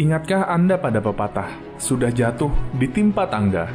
Ingatkah Anda pada pepatah, sudah jatuh ditimpa tangga?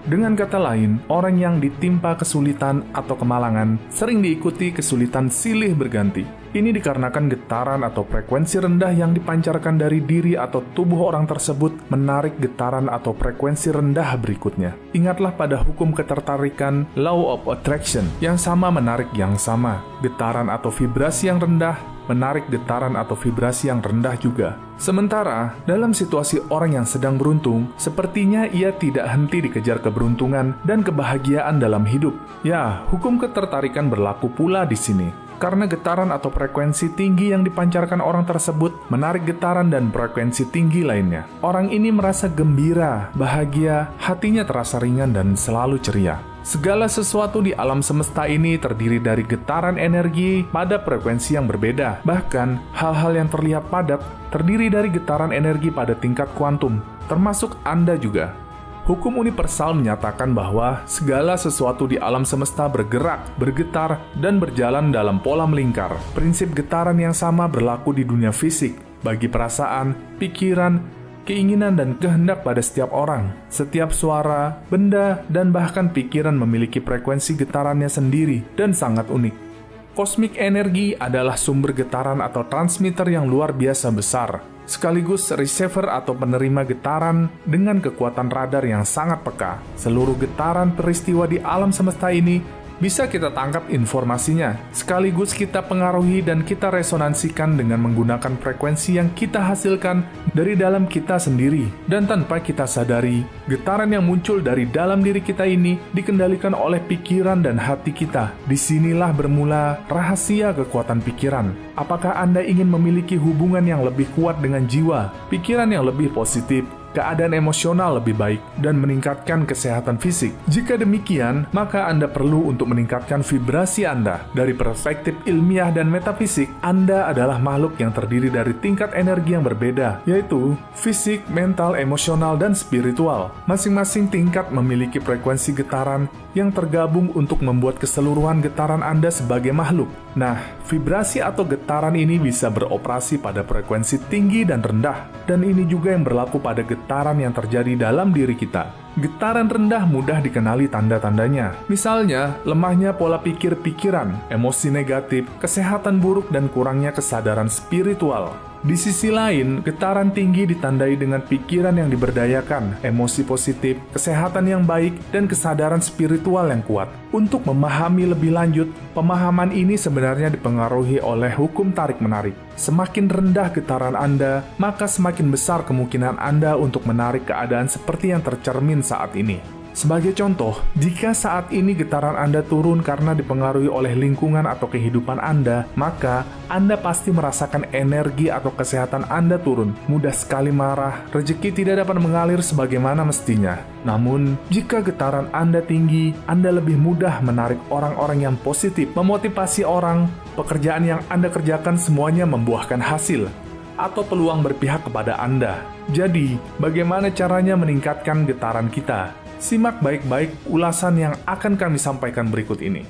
Dengan kata lain, orang yang ditimpa kesulitan atau kemalangan sering diikuti kesulitan silih berganti. Ini dikarenakan getaran atau frekuensi rendah yang dipancarkan dari diri atau tubuh orang tersebut menarik getaran atau frekuensi rendah berikutnya. Ingatlah pada hukum ketertarikan Law of Attraction, yang sama menarik yang sama. Getaran atau vibrasi yang rendah menarik getaran atau vibrasi yang rendah juga. Sementara, dalam situasi orang yang sedang beruntung, sepertinya ia tidak henti dikejar keberuntungan dan kebahagiaan dalam hidup. Ya, hukum ketertarikan berlaku pula di sini. Karena getaran atau frekuensi tinggi yang dipancarkan orang tersebut menarik getaran dan frekuensi tinggi lainnya. Orang ini merasa gembira, bahagia, hatinya terasa ringan dan selalu ceria. Segala sesuatu di alam semesta ini terdiri dari getaran energi pada frekuensi yang berbeda. Bahkan, hal-hal yang terlihat padat terdiri dari getaran energi pada tingkat kuantum, termasuk Anda juga. Hukum universal menyatakan bahwa segala sesuatu di alam semesta bergerak, bergetar, dan berjalan dalam pola melingkar. Prinsip getaran yang sama berlaku di dunia fisik, bagi perasaan, pikiran, keinginan dan kehendak pada setiap orang. Setiap suara, benda, dan bahkan pikiran memiliki frekuensi getarannya sendiri dan sangat unik. Kosmik energi adalah sumber getaran atau transmitter yang luar biasa besar, sekaligus receiver atau penerima getaran dengan kekuatan radar yang sangat peka. Seluruh getaran peristiwa di alam semesta ini bisa kita tangkap informasinya, sekaligus kita pengaruhi dan kita resonansikan dengan menggunakan frekuensi yang kita hasilkan dari dalam kita sendiri. Dan tanpa kita sadari, getaran yang muncul dari dalam diri kita ini dikendalikan oleh pikiran dan hati kita. Disinilah bermula rahasia kekuatan pikiran. Apakah Anda ingin memiliki hubungan yang lebih kuat dengan jiwa, pikiran yang lebih positif, keadaan emosional lebih baik, dan meningkatkan kesehatan fisik? Jika demikian, maka Anda perlu untuk meningkatkan vibrasi Anda. Dari perspektif ilmiah dan metafisik, Anda adalah makhluk yang terdiri dari tingkat energi yang berbeda, yaitu fisik, mental, emosional, dan spiritual. Masing-masing tingkat memiliki frekuensi getaran yang tergabung untuk membuat keseluruhan getaran Anda sebagai makhluk. Nah, vibrasi atau getaran ini bisa beroperasi pada frekuensi tinggi dan rendah, dan ini juga yang berlaku pada getaran yang terjadi dalam diri kita. Getaran rendah mudah dikenali tanda-tandanya. Misalnya, lemahnya pola pikir pikiran, emosi negatif, kesehatan buruk, dan kurangnya kesadaran spiritual. Di sisi lain, getaran tinggi ditandai dengan pikiran yang diberdayakan, emosi positif, kesehatan yang baik, dan kesadaran spiritual yang kuat. Untuk memahami lebih lanjut, pemahaman ini sebenarnya dipengaruhi oleh hukum tarik-menarik. Semakin rendah getaran Anda, maka semakin besar kemungkinan Anda untuk menarik keadaan seperti yang tercermin saat ini. Sebagai contoh, jika saat ini getaran Anda turun karena dipengaruhi oleh lingkungan atau kehidupan Anda, maka Anda pasti merasakan energi atau kesehatan Anda turun. Mudah sekali marah, rezeki tidak dapat mengalir sebagaimana mestinya. Namun, jika getaran Anda tinggi, Anda lebih mudah menarik orang-orang yang positif, memotivasi orang, pekerjaan yang Anda kerjakan semuanya membuahkan hasil, atau peluang berpihak kepada Anda. Jadi, bagaimana caranya meningkatkan getaran kita? Simak baik-baik ulasan yang akan kami sampaikan berikut ini.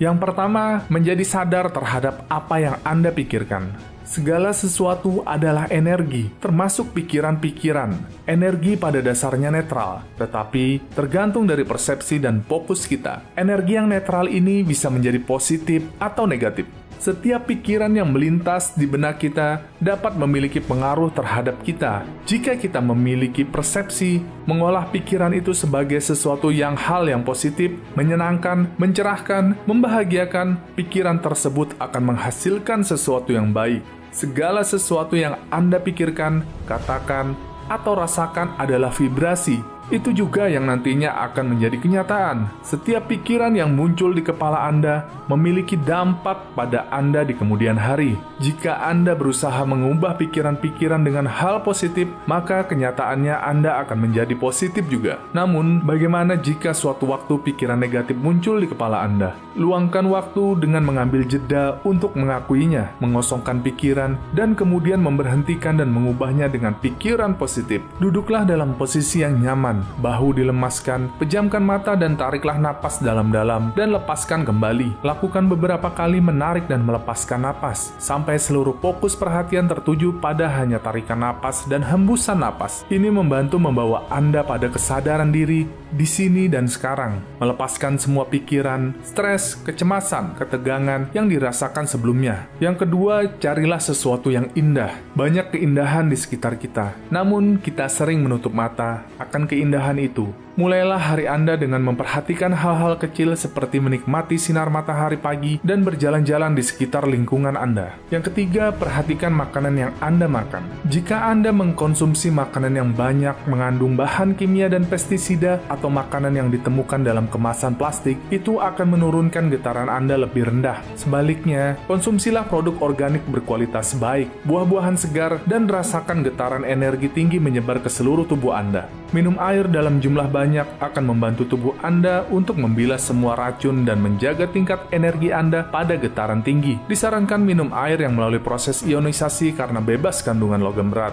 Yang pertama, menjadi sadar terhadap apa yang Anda pikirkan. Segala sesuatu adalah energi, termasuk pikiran-pikiran. Energi pada dasarnya netral, tetapi tergantung dari persepsi dan fokus kita. Energi yang netral ini bisa menjadi positif atau negatif. Setiap pikiran yang melintas di benak kita dapat memiliki pengaruh terhadap kita. Jika kita memiliki persepsi, mengolah pikiran itu sebagai sesuatu yang hal yang positif, menyenangkan, mencerahkan, membahagiakan, pikiran tersebut akan menghasilkan sesuatu yang baik. Segala sesuatu yang Anda pikirkan, katakan, atau rasakan adalah vibrasi. Itu juga yang nantinya akan menjadi kenyataan. Setiap pikiran yang muncul di kepala Anda memiliki dampak pada Anda di kemudian hari. Jika Anda berusaha mengubah pikiran-pikiran dengan hal positif, maka kenyataannya Anda akan menjadi positif juga. Namun, bagaimana jika suatu waktu pikiran negatif muncul di kepala Anda? Luangkan waktu dengan mengambil jeda untuk mengakuinya, mengosongkan pikiran, dan kemudian memberhentikan dan mengubahnya dengan pikiran positif. Duduklah dalam posisi yang nyaman. pelan, bahu dilemaskan, pejamkan mata dan tariklah napas dalam-dalam dan lepaskan kembali. Lakukan beberapa kali menarik dan melepaskan napas, sampai seluruh fokus perhatian tertuju pada hanya tarikan napas dan hembusan napas. Ini membantu membawa Anda pada kesadaran diri di sini dan sekarang, melepaskan semua pikiran, stres, kecemasan, ketegangan yang dirasakan sebelumnya. Yang kedua, carilah sesuatu yang indah. Banyak keindahan di sekitar kita, namun kita sering menutup mata akan keindahan itu. Mulailah hari Anda dengan memperhatikan hal-hal kecil seperti menikmati sinar matahari pagi dan berjalan-jalan di sekitar lingkungan Anda. Yang ketiga, perhatikan makanan yang Anda makan. Jika Anda mengkonsumsi makanan yang banyak mengandung bahan kimia dan pestisida atau makanan yang ditemukan dalam kemasan plastik, itu akan menurunkan getaran Anda lebih rendah. Sebaliknya, konsumsilah produk organik berkualitas baik, buah-buahan segar, dan rasakan getaran energi tinggi menyebar ke seluruh tubuh Anda. Minum air dalam jumlah banyak akan membantu tubuh Anda untuk membilas semua racun dan menjaga tingkat energi Anda pada getaran tinggi. Disarankan minum air yang melalui proses ionisasi karena bebas kandungan logam berat.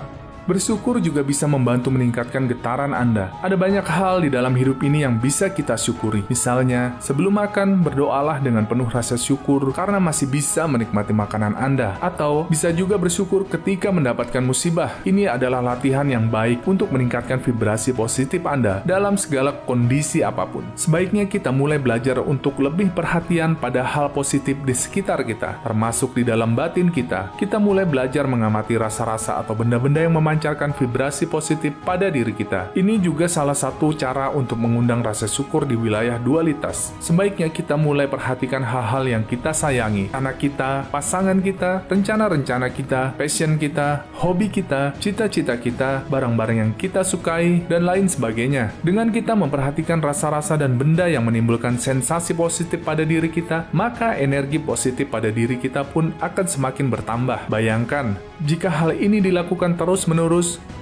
Bersyukur juga bisa membantu meningkatkan getaran Anda. Ada banyak hal di dalam hidup ini yang bisa kita syukuri. Misalnya, sebelum makan, berdoalah dengan penuh rasa syukur karena masih bisa menikmati makanan Anda. Atau, bisa juga bersyukur ketika mendapatkan musibah. Ini adalah latihan yang baik untuk meningkatkan vibrasi positif Anda dalam segala kondisi apapun. Sebaiknya kita mulai belajar untuk lebih perhatian pada hal positif di sekitar kita, termasuk di dalam batin kita. Kita mulai belajar mengamati rasa-rasa atau benda-benda yang memancarkan vibrasi positif pada diri kita. Ini juga salah satu cara untuk mengundang rasa syukur di wilayah dualitas. Sebaiknya kita mulai perhatikan hal-hal yang kita sayangi, anak kita, pasangan kita, rencana-rencana kita, passion kita, hobi kita, cita-cita kita, barang-barang yang kita sukai, dan lain sebagainya. Dengan kita memperhatikan rasa-rasa dan benda yang menimbulkan sensasi positif pada diri kita, maka energi positif pada diri kita pun akan semakin bertambah. Bayangkan, jika hal ini dilakukan terus-menerus,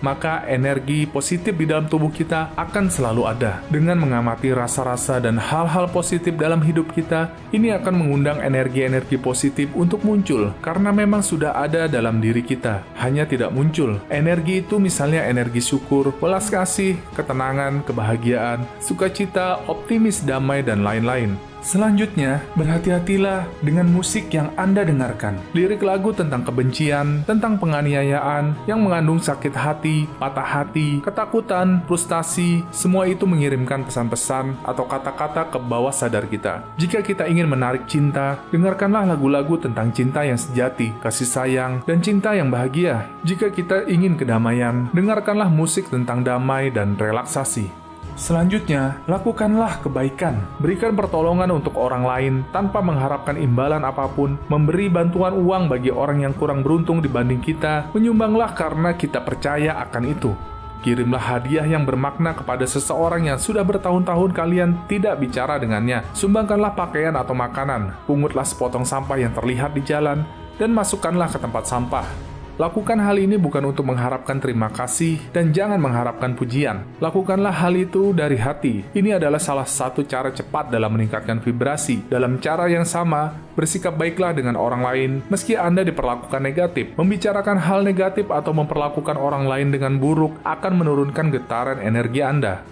maka energi positif di dalam tubuh kita akan selalu ada. Dengan mengamati rasa-rasa dan hal-hal positif dalam hidup kita, ini akan mengundang energi-energi positif untuk muncul, karena memang sudah ada dalam diri kita, hanya tidak muncul. Energi itu misalnya energi syukur, welas kasih, ketenangan, kebahagiaan, sukacita, optimis, damai, dan lain-lain. Selanjutnya, berhati-hatilah dengan musik yang Anda dengarkan. Lirik lagu tentang kebencian, tentang penganiayaan, yang mengandung sakit hati, patah hati, ketakutan, frustasi, semua itu mengirimkan pesan-pesan atau kata-kata ke bawah sadar kita. Jika kita ingin menarik cinta, dengarkanlah lagu-lagu tentang cinta yang sejati, kasih sayang, dan cinta yang bahagia. Jika kita ingin kedamaian, dengarkanlah musik tentang damai dan relaksasi. Selanjutnya, lakukanlah kebaikan. Berikan pertolongan untuk orang lain tanpa mengharapkan imbalan apapun. Memberi bantuan uang bagi orang yang kurang beruntung dibanding kita. Menyumbanglah karena kita percaya akan itu. Kirimlah hadiah yang bermakna kepada seseorang yang sudah bertahun-tahun kalian tidak bicara dengannya. Sumbangkanlah pakaian atau makanan. Pungutlah sepotong sampah yang terlihat di jalan dan masukkanlah ke tempat sampah. Lakukan hal ini bukan untuk mengharapkan terima kasih dan jangan mengharapkan pujian. Lakukanlah hal itu dari hati. Ini adalah salah satu cara cepat dalam meningkatkan vibrasi. Dalam cara yang sama, bersikap baiklah dengan orang lain meski Anda diperlakukan negatif. Membicarakan hal negatif atau memperlakukan orang lain dengan buruk akan menurunkan getaran energi Anda.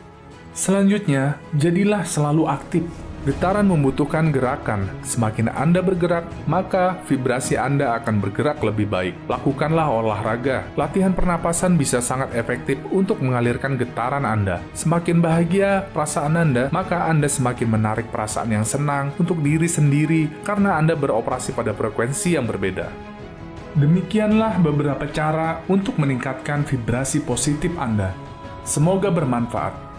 Selanjutnya, jadilah selalu aktif. Getaran membutuhkan gerakan. Semakin Anda bergerak, maka vibrasi Anda akan bergerak lebih baik. Lakukanlah olahraga. Latihan pernapasan bisa sangat efektif untuk mengalirkan getaran Anda. Semakin bahagia perasaan Anda, maka Anda semakin menarik perasaan yang senang untuk diri sendiri karena Anda beroperasi pada frekuensi yang berbeda. Demikianlah beberapa cara untuk meningkatkan vibrasi positif Anda. Semoga bermanfaat.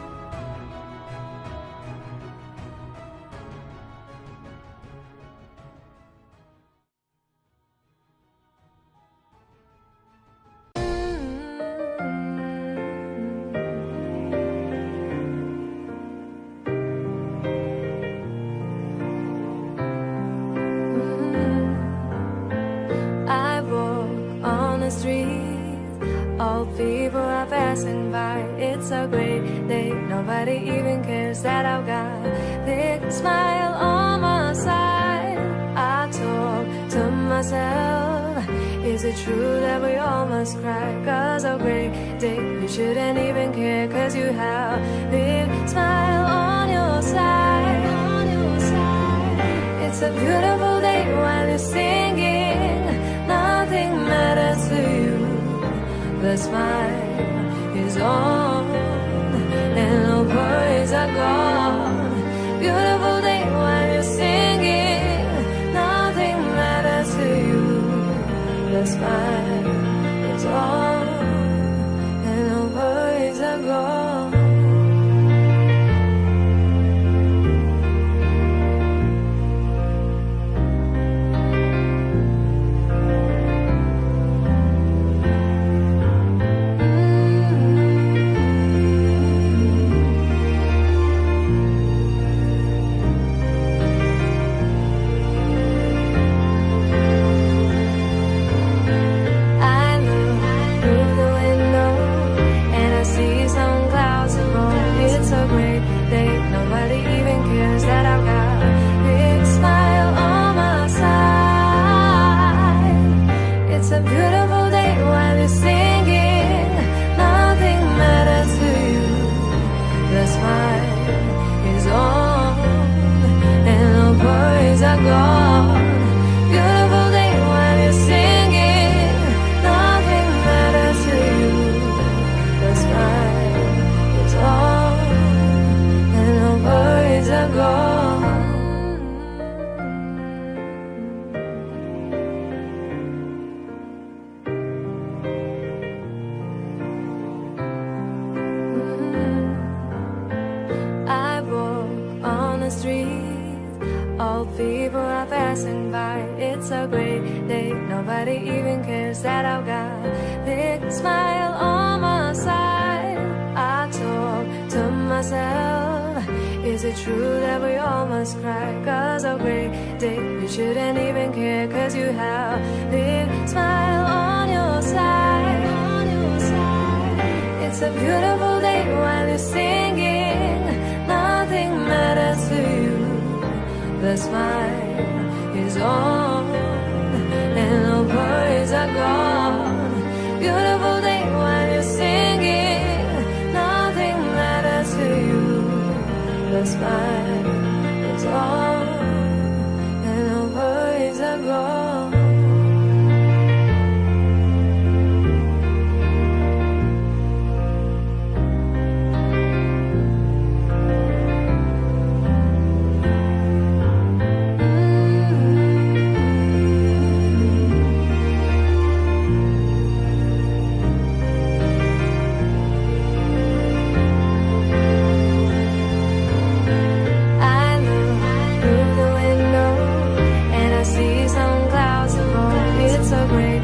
All people are passing by. It's a great day. Nobody even cares that I've got a big smile on my side. I talk to myself. Is it true that we all must cry? 'Cause a great day, you shouldn't even care, 'cause you have a big smile on your side. It's a beautiful day when you're singing. Nothing matters to you. The smile is on and no worries are gone. Beautiful day when you're singing. Nothing matters to you. The smile is on and no worries are gone. All people are passing by. It's a great day. Nobody even cares that I've got a big smile on my side. I talk to myself. Is it true that we all must cry? 'Cause a great day, you shouldn't even care, 'cause you have a big smile on your side. It's a beautiful day when you're singing. Nothing matters to you. The smile is on and no worries are gone. Beautiful day when you're singing. Nothing matters to you. The smile is on and no worries are gone. It's a great